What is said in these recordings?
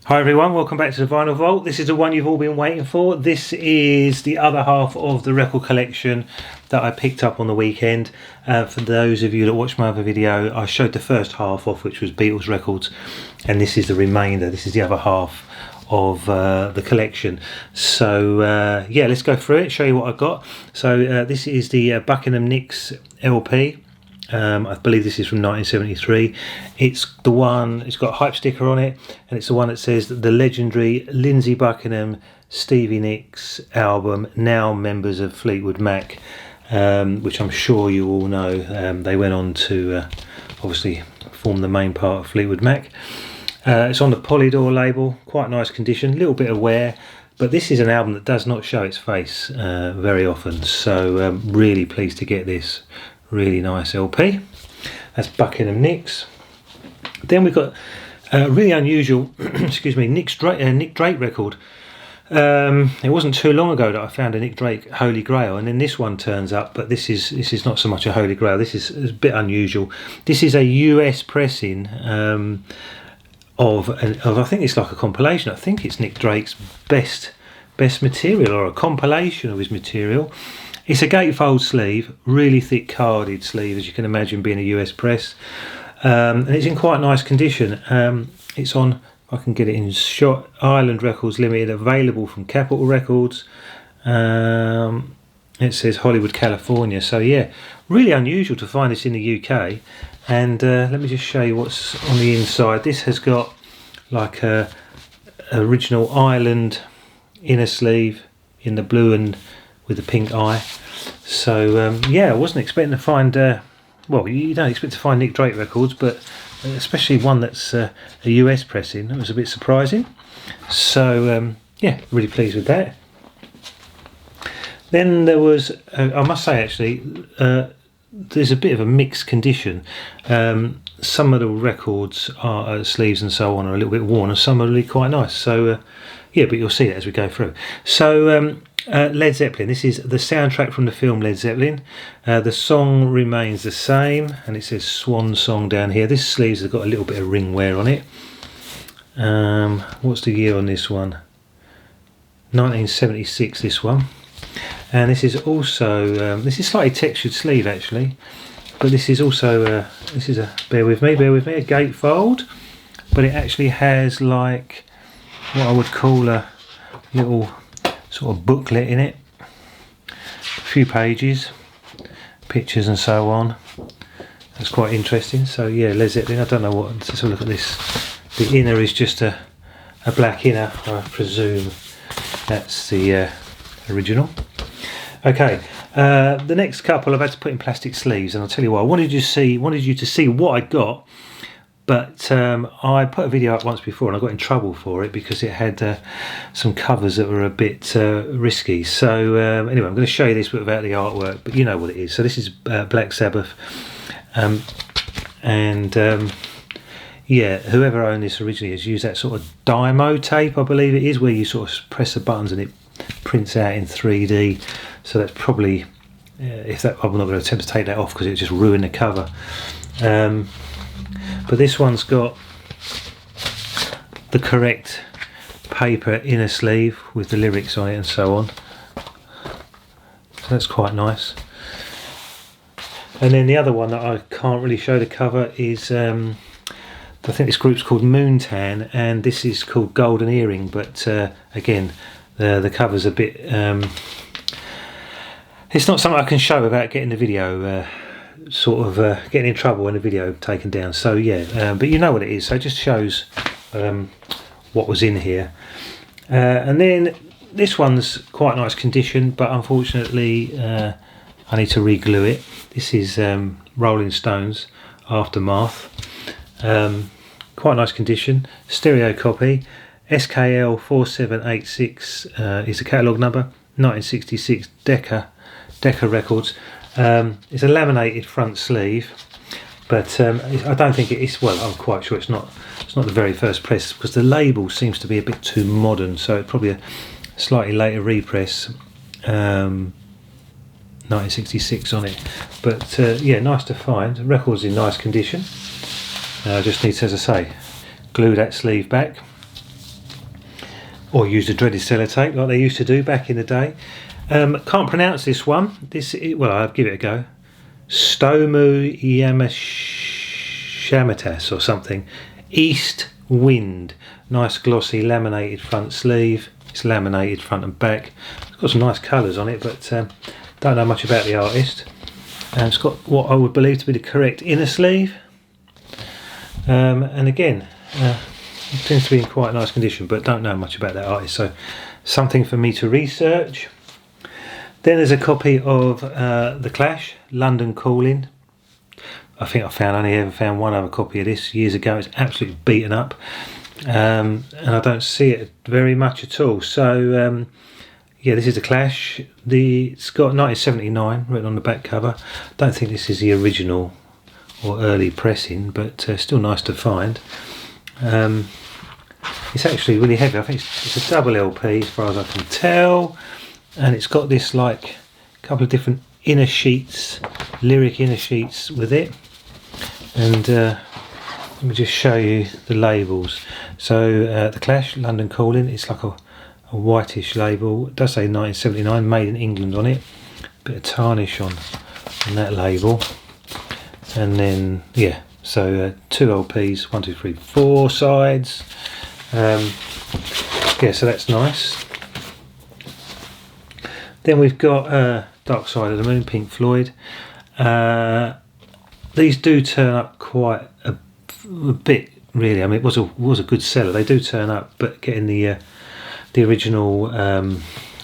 Hi everyone, welcome back to the Vinyl Vault. This is the one you've all been waiting for. This is the other half of the record collection that I picked up on the weekend. For those of you that watched my other video, I showed the first half off, which was Beatles records, and this is the remainder. This is the other half of the collection. So yeah, let's go through it, show you what I've got. So this is the Buckingham Nicks LP. I believe this is from 1973. It's the one, it's got a hype sticker on it, and it's the one that says the legendary Lindsey Buckingham, Stevie Nicks album, now members of Fleetwood Mac, which I'm sure you all know. They went on to obviously form the main part of Fleetwood Mac. It's on the Polydor label, quite nice condition, a little bit of wear, but this is an album that does not show its face very often, so really pleased to get this. Really nice LP. That's Buckingham Nicks. Then we've got a really unusual excuse me, Nick Drake record. It wasn't too long ago that I found a Nick Drake Holy Grail, and then this one turns up, but this is not so much a Holy Grail. This is a bit unusual. This is a US pressing of I think it's like a compilation. I think it's Nick Drake's best material, or a compilation of his material. It's a gatefold sleeve, really thick carded sleeve, as you can imagine, being a US press, and it's in quite nice condition. It's on, if I can get it in shot, Island Records Limited, available from Capitol Records. It says Hollywood, California. So yeah, really unusual to find this in the UK. And let me just show you what's on the inside. This has got like a original Island inner sleeve in the blue and with the pink eye. So yeah, I wasn't expecting to find well, you don't expect to find Nick Drake records, but especially one that's a US pressing. That was a bit surprising. So yeah, really pleased with that. Then there was I must say actually, there's a bit of a mixed condition. Some of the records are sleeves and so on are a little bit worn, and some are really quite nice. So yeah, but you'll see that as we go through. So Led Zeppelin. This is the soundtrack from the film Led Zeppelin. The song remains the same, and it says Swan Song down here. This sleeves has got a little bit of ring wear on it. What's the year on this one? 1976. This one, and this is also this is slightly textured sleeve actually, but this is also this is a bear with me, a gatefold, but it actually has like what I would call a little sort of booklet in it, a few pages, pictures and so on. That's quite interesting. So yeah, Led Zeppelin. I don't know what. Let's have a look at this. The inner is just a black inner. I presume that's the original. Okay, the next couple I've had to put in plastic sleeves, and I'll tell you why. I wanted you to see what I got. But I put a video up once before and I got in trouble for it because it had some covers that were a bit risky. So anyway, I'm going to show you this without the artwork, but you know what it is. So this is Black Sabbath, and yeah, whoever owned this originally has used that sort of Dymo tape, I believe it is, where you sort of press the buttons and it prints out in 3D. So that's probably, if that, I'm not going to attempt to take that off because it just ruined the cover. But this one's got the correct paper inner sleeve with the lyrics on it and so on. So that's quite nice. And then the other one that I can't really show the cover is, I think this group's called Moontan, and this is called Golden Earring. But again, the cover's a bit, it's not something I can show without getting the video sort of getting in trouble when the video taken down. So yeah, but you know what it is, so it just shows what was in here. And then this one's quite nice condition, but unfortunately I need to re-glue it. This is Rolling Stones Aftermath. Quite nice condition, stereo copy, SKL 4786 is the catalogue number, 1966 Decca Records. It's a laminated front sleeve, but I don't think it is. Well, I'm quite sure it's not the very first press, because the label seems to be a bit too modern. So it's probably a slightly later repress, 1966 on it. But yeah, nice to find. The record's in nice condition. I just need to, as I say, glue that sleeve back. or used a dreaded sellotape like they used to do back in the day. Can't pronounce this one. Well, I'll give it a go. Stomu Yamashamatas or something. East Wind. Nice glossy laminated front sleeve. It's laminated front and back. It's got some nice colours on it, but don't know much about the artist. It's got what I would believe to be the correct inner sleeve. And again, it seems to be in quite nice condition, but don't know much about that artist, so something for me to research. Then there's a copy of The Clash, London Calling. I think I only ever found one other copy of this years ago. It's absolutely beaten up, and I don't see it very much at all. So yeah, this is The Clash. It's got 1979 written on the back cover. Don't think this is the original or early pressing, but still nice to find. It's actually really heavy. I think it's a double LP as far as I can tell, and it's got this like couple of different inner sheets, lyric inner sheets with it. And let me just show you the labels. So The Clash, London Calling. It's like a whitish label. It does say 1979, made in England on it. Bit of tarnish on that label. And then yeah, so 2 LPs, 1, 2, 3, 4 sides. Yeah, so that's nice. Then we've got Dark Side of the Moon, Pink Floyd. These do turn up quite a bit, really. I mean, it was a good seller. They do turn up, but getting the original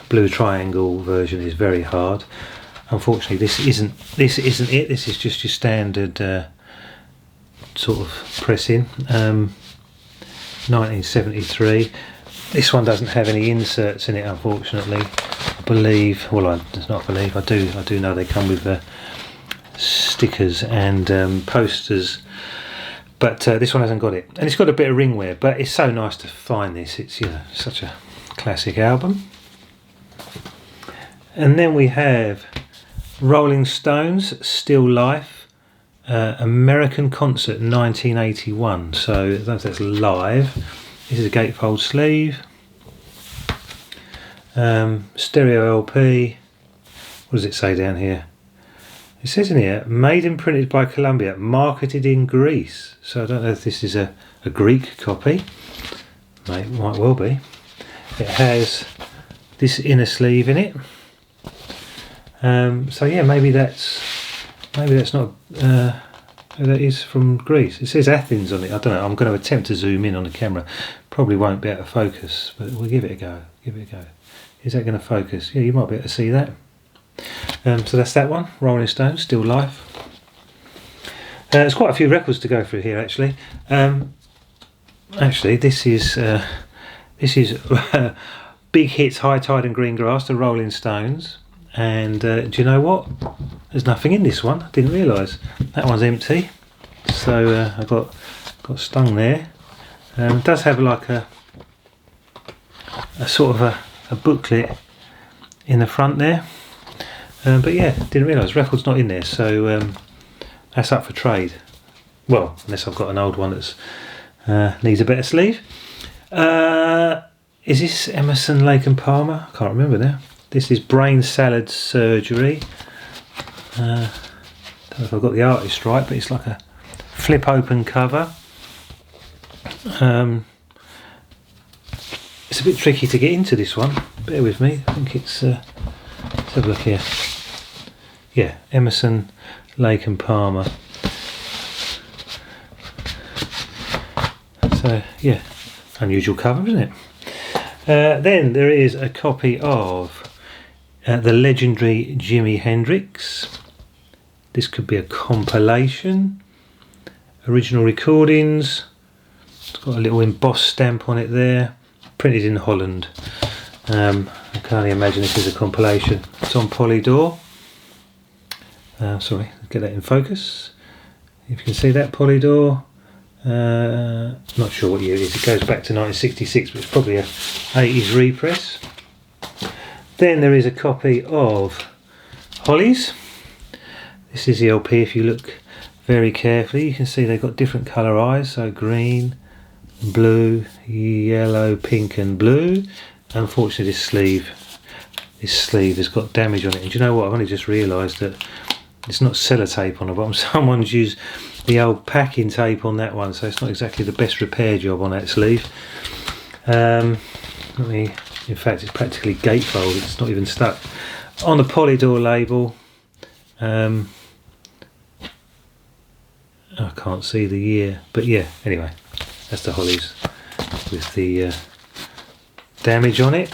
Blue Triangle version is very hard. Unfortunately, this isn't it. This is just your standard sort of pressing. 1973. This one doesn't have any inserts in it, unfortunately. I believe, well, I do know they come with stickers and posters, but this one hasn't got it, and it's got a bit of ring wear. But it's so nice to find this. It's, you know, such a classic album. And then we have Rolling Stones, Still Life, American Concert 1981. So that's live. This is a gatefold sleeve. Stereo LP. What does it say down here? It says in here, made and printed by Columbia, marketed in Greece. So I don't know if this is a Greek copy. Might well be. It has this inner sleeve in it. So yeah, maybe that's not that is from Greece. It says Athens on it. I don't know. I'm going to attempt to zoom in on the camera. Probably won't be able to focus, but we'll give it a go. Is that going to focus? Yeah, you might be able to see that. So that's that one. Rolling Stones, Still Life. There's quite a few records to go through here, actually. Actually, this is Big Hits, High Tide and Green Grass, the Rolling Stones. And do you know what? There's nothing in this one. I didn't realise. That one's empty. So I got stung there. It does have like a sort of a booklet in the front there. But yeah, didn't realise. Record's not in there. So that's up for trade. Well, unless I've got an old one that's needs a better sleeve. Is this Emerson, Lake and Palmer? I can't remember now. This is Brain Salad Surgery. Don't know if I've got the artist right, but it's like a flip open cover. It's a bit tricky to get into this one. Bear with me. I think it's let's have a look here. Yeah, Emerson, Lake and Palmer. So yeah, unusual cover, isn't it? Then there is a copy of the legendary Jimi Hendrix. This could be a compilation. Original recordings. It's got a little embossed stamp on it there. Printed in Holland. I can only imagine this is a compilation. It's on Polydor. Sorry, let's get that in focus. If you can see that, Polydor. Not sure what year it is. It goes back to 1966, but it's probably a 80s repress. Then there is a copy of Hollies. This is the LP. If you look very carefully, you can see they've got different colour eyes. So green, blue, yellow, pink and blue. Unfortunately this sleeve has got damage on it, and do you know what, I've only just realised that it's not sellotape on the bottom. Someone's used the old packing tape on that one, so it's not exactly the best repair job on that sleeve. In fact it's practically gatefold, it's not even stuck. On the Polydor label, I can't see the year, but yeah, anyway, that's the Hollies with the damage on it.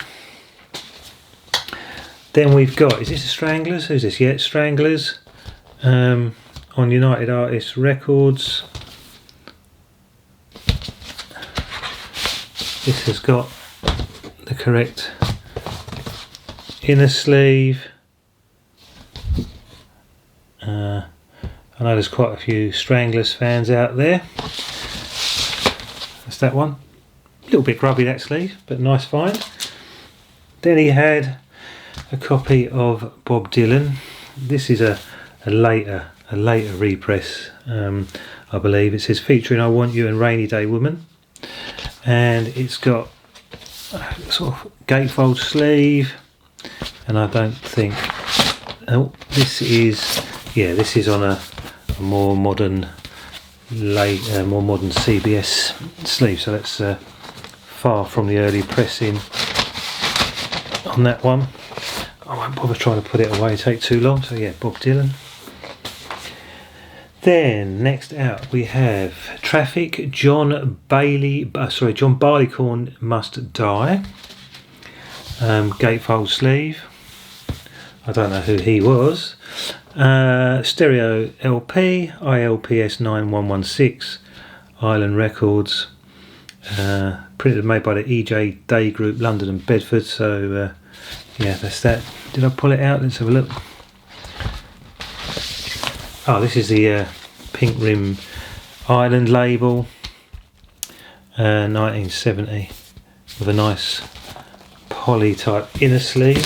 Then we've got, is this a Stranglers? Who's this? Yeah, Stranglers on United Artists Records. This has got the correct inner sleeve. I know there's quite a few Stranglers fans out there. That's that one. A little bit grubby that sleeve, but nice find. Then he had a copy of Bob Dylan. This is a later repress, I believe. It says featuring I Want You and Rainy Day Woman, and it's got a sort of gatefold sleeve, and I don't think, oh, this is on a more modern more modern CBS sleeve, so that's far from the early pressing on that one. I won't bother trying to put it away, take too long. So yeah, Bob Dylan. Then next out we have Traffic, John Barleycorn Must Die, gatefold sleeve. I don't know who he was. Stereo LP, ILPS 9116, Island Records, printed and made by the EJ Day Group, London and Bedford. So yeah, that's that. Did I pull it out? Let's have a look. Oh, this is the Pink Rim Island label, 1970, with a nice poly type inner sleeve.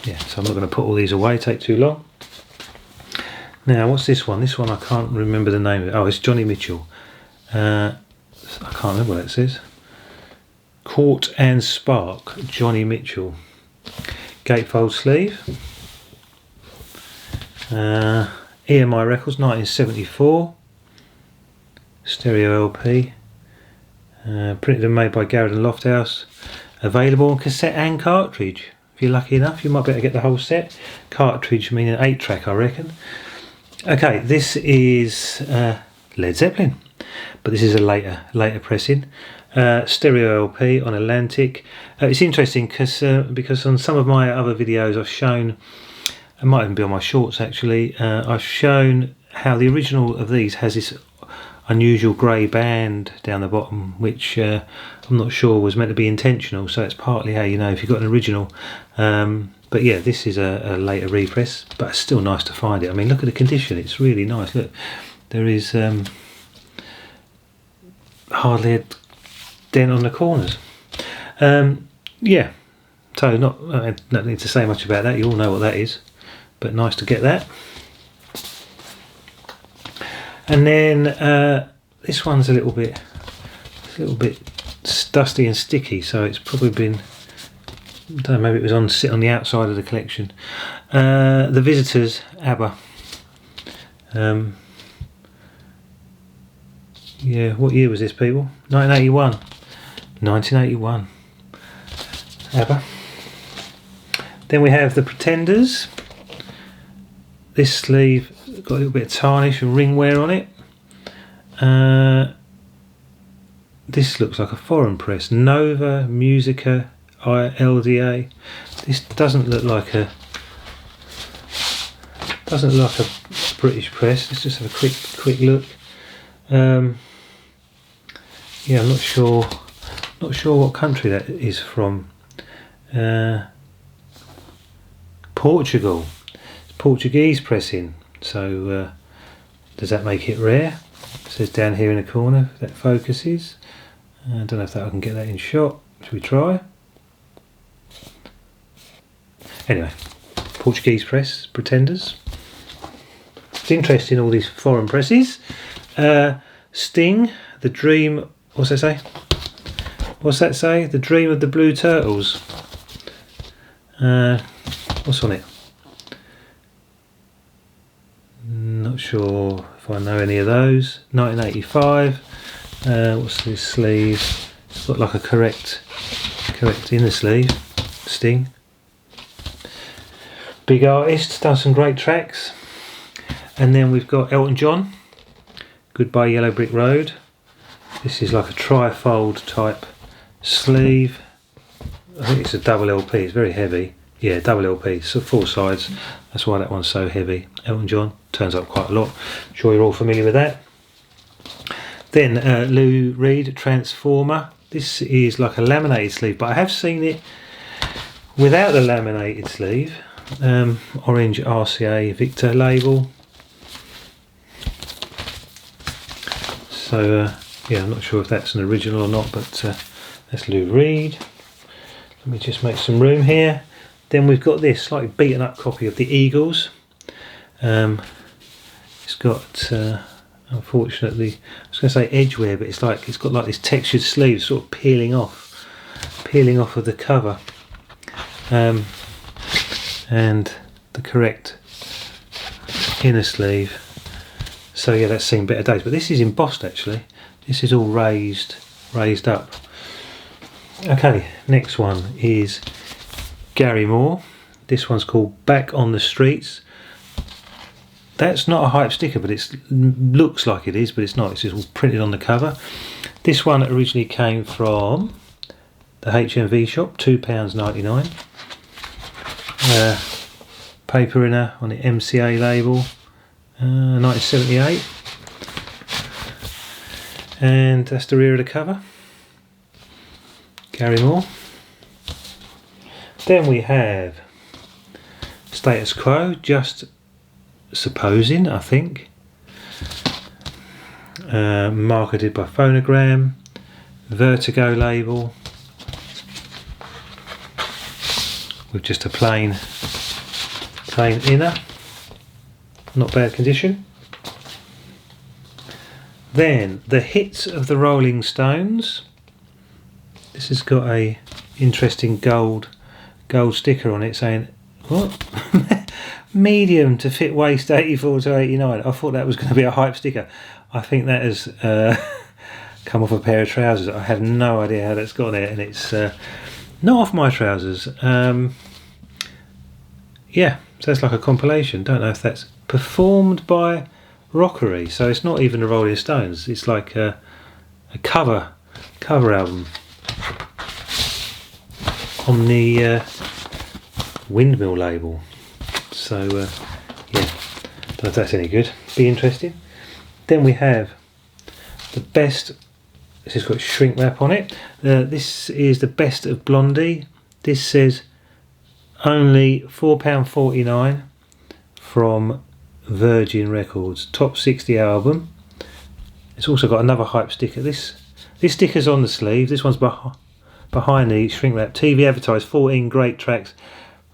Yeah, so I'm not going to put all these away, take too long. Now, what's this one? This one I can't remember the name of it. Oh, it's Johnny Mitchell. I can't remember what that says. Court and Spark, Johnny Mitchell. Gatefold sleeve. EMI Records, 1974. Stereo LP. Printed and made by Garrett and Lofthouse. Available on cassette and cartridge. If you're lucky enough, you might be able to get the whole set. Cartridge meaning 8-track, I reckon. Okay, this is Led Zeppelin, but this is a later pressing. Stereo LP on Atlantic. It's interesting because on some of my other videos I've shown, it might even be on my shorts actually, I've shown how the original of these has this unusual grey band down the bottom, which I'm not sure was meant to be intentional, so it's partly how you know if you've got an original. But yeah, this is a later repress, but it's still nice to find it. I mean, look at the condition, it's really nice. Look, there is hardly a dent on the corners. Yeah, so I don't need to say much about that, you all know what that is, but nice to get that. And then this one's a little bit dusty and sticky, so it's probably been, I don't know, maybe it was sit on the outside of the collection. The Visitors, Abba. Yeah, what year was this, people? 1981. 1981. Abba. Then we have the Pretenders. This sleeve got a little bit of tarnish and ring wear on it. This looks like a foreign press. Nova Musica LDA. This doesn't look like a British press. Let's just have a quick look. Yeah, I'm not sure what country that is from. Portugal. It's Portuguese pressing. So does that make it rare? It says down here in the corner that focuses. I don't know if I can get that in shot. Should we try? Anyway, Portuguese press, Pretenders. It's interesting, all these foreign presses. Sting, The Dream, what's that say? What's that say? The Dream of the Blue Turtles. What's on it? Not sure if I know any of those. 1985. What's this sleeve? It's got like a correct inner sleeve. Sting. Big artist, done some great tracks. And then we've got Elton John, Goodbye Yellow Brick Road. This is like a tri-fold type sleeve. I think it's a double LP, it's very heavy. Yeah, double LP, so 4 sides. That's why that one's so heavy. Elton John, turns up quite a lot. I'm sure you're all familiar with that. Then Lou Reed, Transformer. This is like a laminated sleeve, but I have seen it without the laminated sleeve. Orange RCA Victor label. So yeah, I'm not sure if that's an original or not, but that's Lou Reed. Let me just make some room here. Then we've got this slightly beaten up copy of the Eagles. It's got unfortunately, I was going to say edgeware, but it's got like this textured sleeve sort of peeling off of the cover, and the correct inner sleeve. So yeah, that's seen better days. But this is embossed actually. This is all raised up. Okay, next one is Gary Moore. This one's called Back on the Streets. That's not a hype sticker, but it looks like it is, but it's not. It's just all printed on the cover. This one originally came from the HMV shop, £2.99. Paper inner on the MCA label, 1978. And that's the rear of the cover. Gary Moore. Then we have Status Quo, just supposing, I think. Marketed by Phonogram, Vertigo label, with just a plain inner, not bad condition. Then the Hits of the Rolling Stones. This has got a interesting gold sticker on it saying, what? Medium to fit waist 84 to 89. I thought that was going to be a hype sticker. I think that has come off a pair of trousers. I have no idea how that's got there, and it's not off my trousers. Yeah, so it's like a compilation. Don't know if that's performed by Rockery, so it's not even the Rolling Stones. It's like a cover album on the Windmill label. So yeah, don't know if that's any good. Be interesting. Then we have the best. This has got shrink wrap on it. This is the best of Blondie. This says only £4.49 from Virgin Records. Top 60 album. It's also got another hype sticker. This sticker's on the sleeve. This one's behind the shrink wrap. TV advertised 14 great tracks.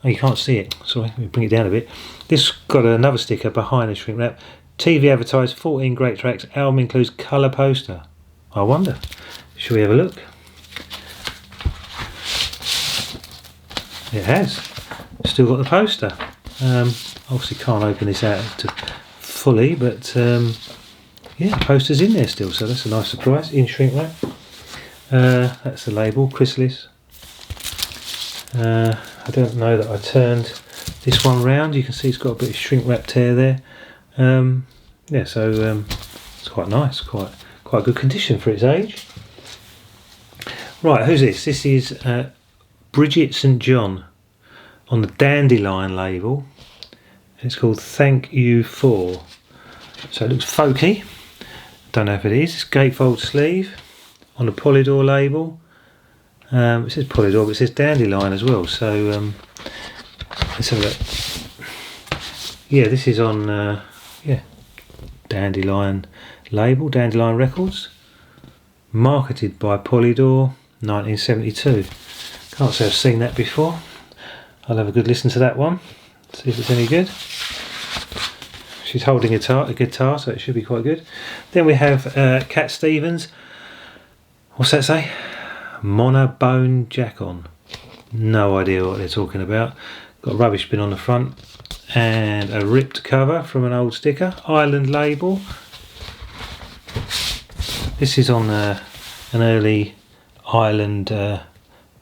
Oh, you can't see it. Sorry, let me bring it down a bit. This got another sticker behind the shrink wrap. TV advertised 14 great tracks. Album includes colour poster. I wonder. Shall we have a look? It has. Still got the poster. Obviously can't open this out fully, but yeah, poster's in there still, so that's a nice surprise. In shrink wrap. That's the label, Chrysalis. I don't know that I turned this one round. You can see it's got a bit of shrink wrap tear there. Yeah, so it's quite nice, quite good condition for its age. Right, who's this? This is Bridget St John on the Dandelion label. It's called Thank You For. So it looks folky. Don't know if it is. It's gatefold sleeve on the Polydor label. It says Polydor, but it says Dandelion as well. So let's have a look. Yeah, this is on yeah, Dandelion label, Dandelion Records. Marketed by Polydor, 1972. Can't say I've seen that before. I'll have a good listen to that one. See if it's any good. She's holding a guitar, so it should be quite good. Then we have Cat Stevens, What's that say? Monobone Jack-on. No idea what they're talking about. Got a rubbish bin on the front and a ripped cover from an old sticker. Island label. This is on an early Island,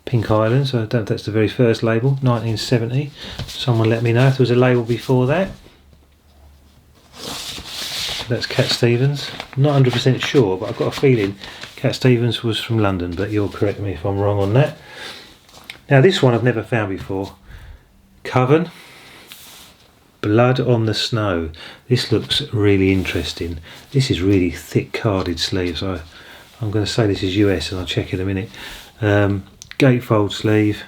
Pink Island, so I don't know if that's the very first label, 1970. Someone let me know if there was a label before that. That's Cat Stevens. Not 100% sure, but I've got a feeling Cat Stevens was from London, but you'll correct me if I'm wrong on that. Now this one I've never found before. Coven, Blood on the Snow. This looks really interesting. This is really thick carded sleeves. I'm going to say this is US and I'll check in a minute. Gatefold sleeve.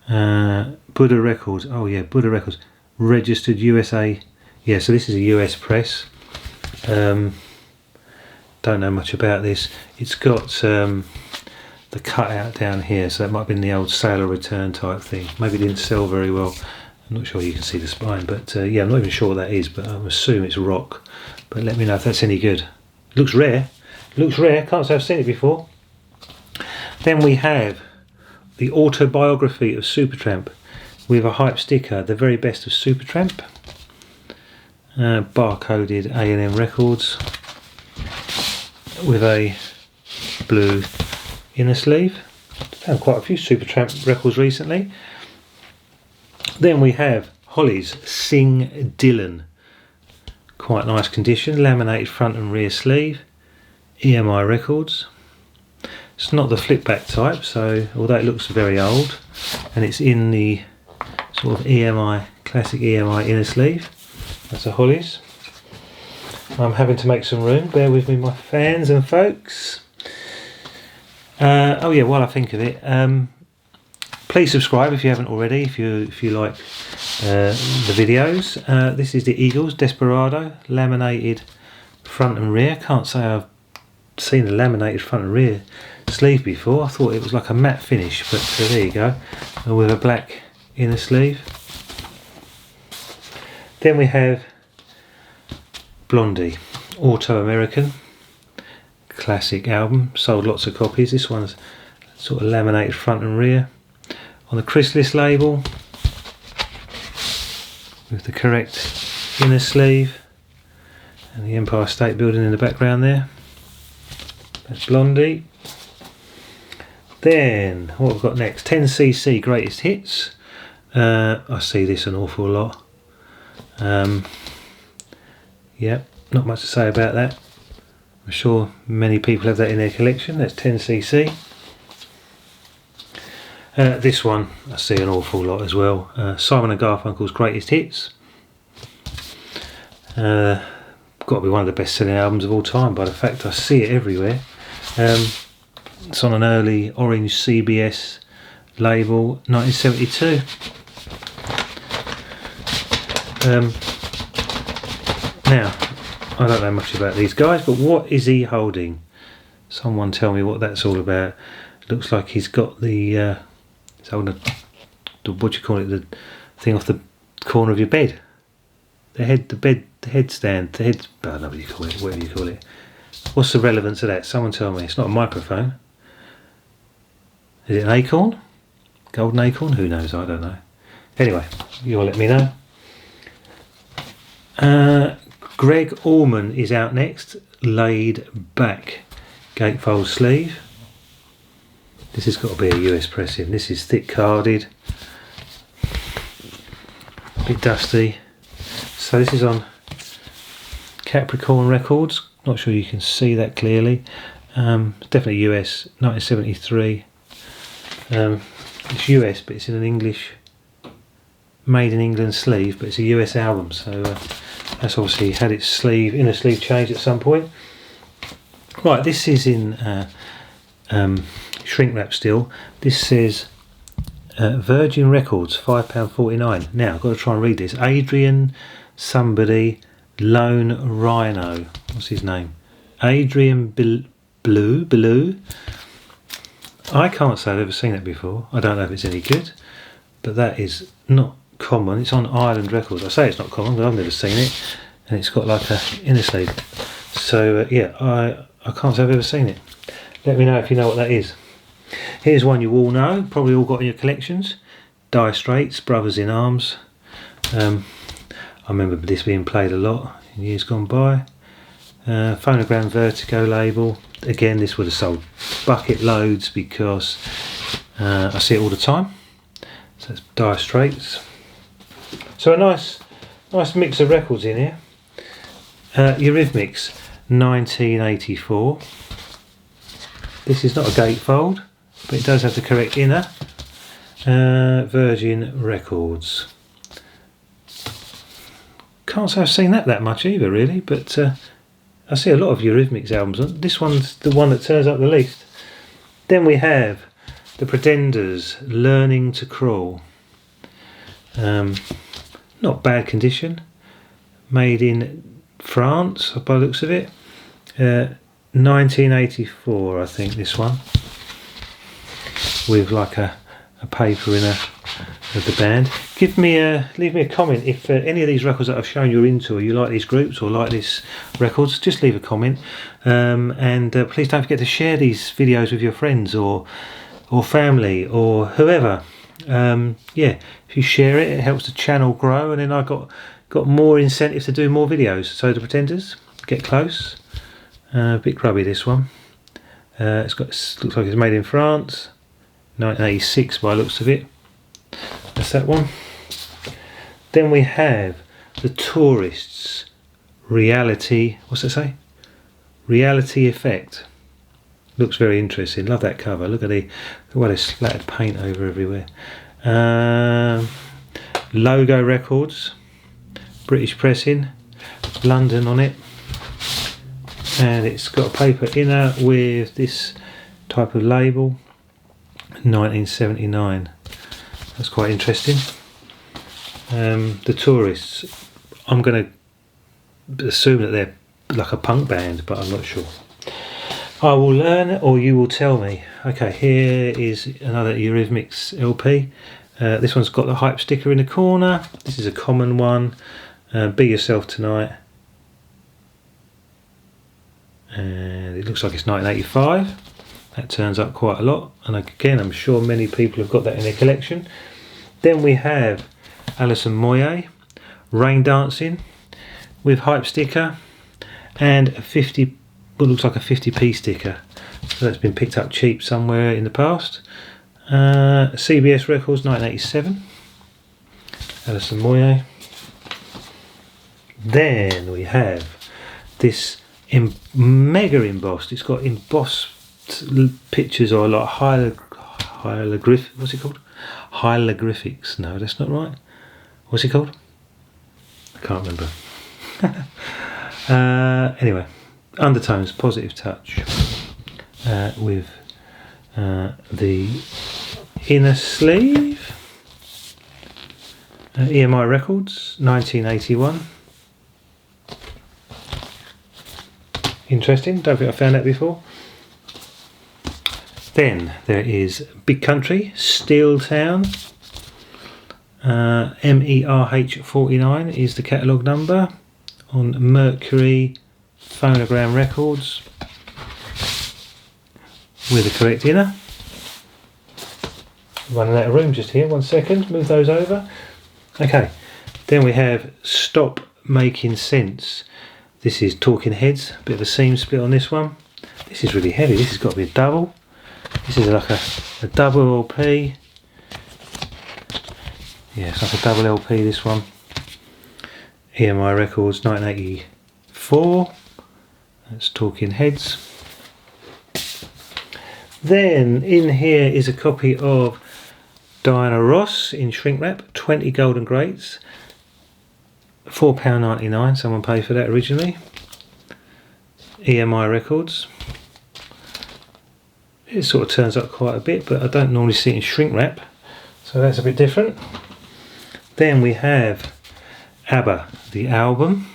Buddha Records. Oh yeah, Buddha Records. Registered USA. Yeah, so this is a US press. Don't know much about this. It's got the cutout down here, so that might have been the old sale or return type thing. Maybe it didn't sell very well. I'm not sure you can see the spine, but yeah, I'm not even sure what that is, but I assume it's rock. But let me know if that's any good. It looks rare. It looks rare. Can't say I've seen it before. Then we have the autobiography of Supertramp with a hype sticker, the very best of Supertramp. Barcoded A&M Records with a blue inner sleeve. Found quite a few Supertramp records recently. Then we have Holly's Sing Dylan. Quite nice condition, laminated front and rear sleeve. EMI Records. It's not the flip back type, so although it looks very old, and it's in the sort of EMI, classic EMI inner sleeve. That's a Holly's. I'm having to make some room, bear with me my fans and folks. Oh yeah, while I think of it, please subscribe if you haven't already, if you like the videos. This is the Eagles Desperado, laminated front and rear. Can't say I've seen a laminated front and rear sleeve before. I thought it was like a matte finish, but there you go, with a black inner sleeve. Then we have Blondie, Auto American, classic album, sold lots of copies. This one's sort of laminated front and rear on the Chrysalis label with the correct inner sleeve and the Empire State Building in the background there. That's Blondie. Then what we've got next, 10cc Greatest Hits. I see this an awful lot. Yeah, not much to say about that. I'm sure many people have that in their collection. That's 10cc. This one I see an awful lot as well. Simon & Garfunkel's Greatest Hits. Got to be one of the best selling albums of all time by the fact I see it everywhere. It's on an early orange CBS label, 1972. Now, I don't know much about these guys, but what is he holding? Someone tell me what that's all about. It looks like he's got the he's holding what do you call it, the thing off the corner of your bed. The headstand, I don't know what you call it, whatever you call it. What's the relevance of that? Someone tell me. It's not a microphone. Is it an acorn? Golden acorn? Who knows? I don't know. Anyway, you'll let me know. Greg Allman is out next. Laid Back, gatefold sleeve. This has got to be a US pressing. This is thick carded, a bit dusty. So this is on Capricorn Records. Not sure you can see that clearly. It's definitely US, 1973. It's US, but it's in an English, made in England sleeve, but it's a US album, so that's obviously had its sleeve, inner sleeve changed at some point. Right, this is in shrink wrap still. This says Virgin Records, £5.49. Now I've got to try and read this. Adrian somebody, Lone Rhino. What's his name? Adrian Blue. I can't say I've ever seen it before. I don't know if it's any good, but that is not common. It's on Island Records. I say it's not common because I've never seen it, and it's got like a inner sleeve. So yeah, I can't say I've ever seen it. Let me know if you know what that is. Here's one you all know, probably all got in your collections. Dire Straits, Brothers in Arms. I remember this being played a lot in years gone by. Phonogram Vertigo label. Again, this would have sold bucket loads because I see it all the time. So that's Dire Straits. So a nice mix of records in here. Eurythmics 1984. This is not a gatefold, but it does have the correct inner. Virgin Records. Can't say I've seen that much either, really, but I see a lot of Eurythmics albums. This one's the one that turns up the least. Then we have The Pretenders, Learning to Crawl. Not bad condition. Made in France, by the looks of it. 1984, I think, this one. With like a paper in of the band. Leave me a comment if any of these records that I've shown you're into, or you like these groups or like these records. Just leave a comment, and please don't forget to share these videos with your friends or family or whoever. Yeah, if you share it, it helps the channel grow, and then I got more incentive to do more videos. So The Pretenders, Get Close. A bit grubby, this one. Looks like it's made in France, 1986 by the looks of it. That's that one. Then we have The Tourists, Reality. What's that say? Reality Effect. Looks very interesting. Love that cover. Look at the way they splattered paint over everywhere. Logo Records, British pressing, London on it, and it's got a paper inner with this type of label. 1979. That's quite interesting. The Tourists, I'm going to assume that they're like a punk band, but I'm not sure. I will learn, or you will tell me. Okay, here is another Eurythmics LP. This one's got the hype sticker in the corner. This is a common one. Be Yourself Tonight. And it looks like it's 1985. That turns up quite a lot, and again I'm sure many people have got that in their collection. Then we have Alison Moyet, Rain Dancing, with hype sticker and a 50, what looks like a 50p sticker. So that's been picked up cheap somewhere in the past. CBS Records, 1987. Alison Moyet. Then we have this mega embossed. It's got embossed pictures, or like what's it called? Hieroglyphics. No, that's not right. What's it called? I can't remember. Anyway, Undertones, Positive Touch, with the inner sleeve. EMI Records, 1981. Interesting, don't think I found that before. Then there is Big Country, Steel Town. MERH 49 is the catalogue number on Mercury Phonogram Records with the correct inner. Running out of room just here, 1 second, move those over. Okay, then we have Stop Making Sense. This is Talking Heads, a bit of a seam split on this one. This is really heavy, this has got to be a double. This is like a double LP. Yeah, it's like a double LP, this one. EMI Records, 1984. That's Talking Heads. Then in here is a copy of Diana Ross in shrink wrap, 20 golden greats. £4.99, someone paid for that originally. EMI Records. It sort of turns up quite a bit, but I don't normally see it in shrink wrap, so that's a bit different. Then we have Abba, the album.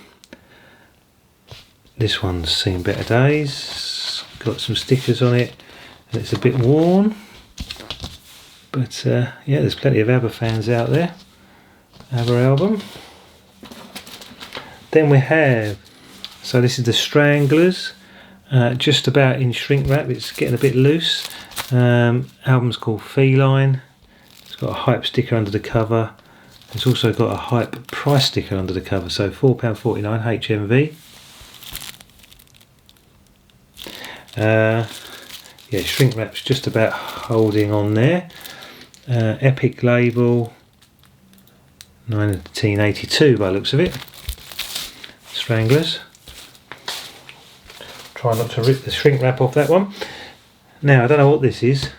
This one's seen better days, got some stickers on it, and it's a bit worn, but yeah, there's plenty of Abba fans out there. Abba album. Then we have, so this is the Stranglers, just about in shrink wrap. It's getting a bit loose. Album's called Feline. It's got a hype sticker under the cover. It's also got a hype price sticker under the cover, so £4.49 HMV. Yeah, shrink wrap's just about holding on there. Epic label, 1982 by the looks of it. Stranglers. Try not to rip the shrink wrap off that one. Now, I don't know what this is.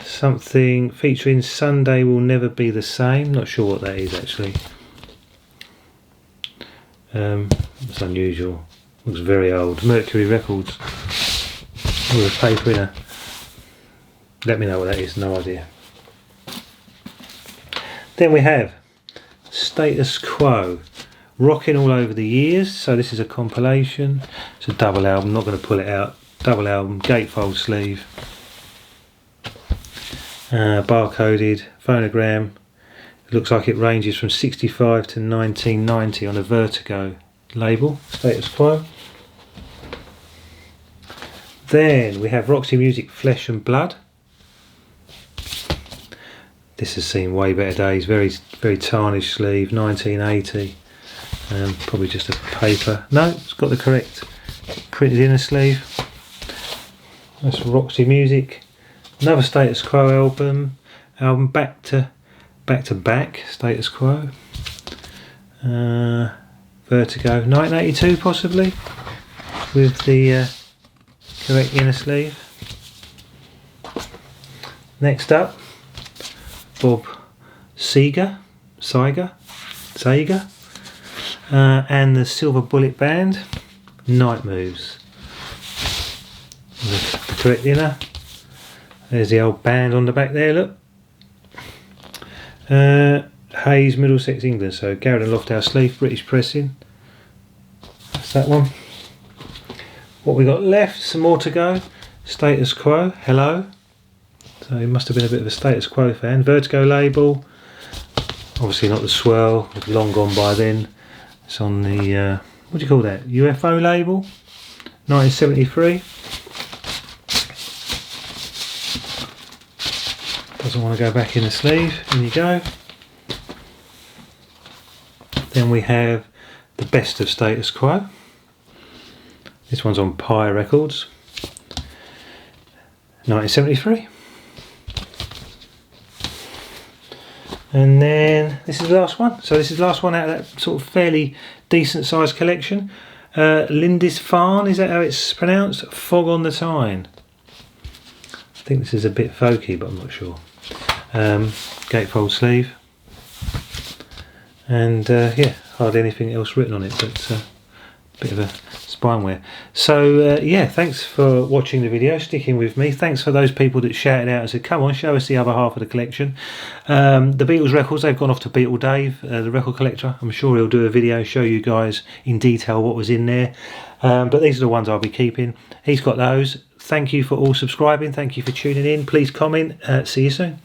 Something featuring Sunday Will Never Be the Same. Not sure what that is actually. It's unusual. Looks very old. Mercury Records. With a paper in her. Let me know what that is. No idea. Then we have Status Quo. Rocking All Over the Years. So this is a compilation. It's a double album. Not going to pull it out. Double album. Gatefold sleeve. Barcoded. Phonogram. It looks like it ranges from 65 to 1990 on a Vertigo label. Status Quo. Then we have Roxy Music Flesh and Blood. This has seen way better days. Very, very tarnished sleeve. 1980. Probably just a paper. No, it's got the correct printed inner sleeve. That's Roxy Music. Another Status Quo album. Back to back. Status Quo. Vertigo. 1982 possibly. With the correct inner sleeve. Next up, Bob Seger, and the Silver Bullet Band, Night Moves. The correct inner. There's the old band on the back there, look. Hayes, Middlesex, England. So Garrett and Lofthouse sleeve, British pressing. That's that one. What we got left, some more to go. Status Quo, Hello. So he must have been a bit of a Status Quo fan. Vertigo label. Obviously not the swirl, it's long gone by then. It's on the, what do you call that? UFO label. 1973. Doesn't want to go back in the sleeve. In you go. Then we have the Best of Status Quo. This one's on Pi Records. 1973. And then this is the last one. So this is the last one out of that sort of fairly decent sized collection. Lindisfarne, is that how it's pronounced? Fog on the Tyne. I think this is a bit folky, but I'm not sure. Gatefold sleeve. And yeah, hardly anything else written on it, but a bit of a spine wear. So yeah, thanks for watching the video, sticking with me. Thanks for those people that shouted out and said, come on, show us the other half of the collection. The Beatles records, they've gone off to Beatle Dave, the record collector. I'm sure he'll do a video, show you guys in detail what was in there. But these are the ones I'll be keeping. He's got those. Thank you for all subscribing. Thank you for tuning in. Please comment. See you soon.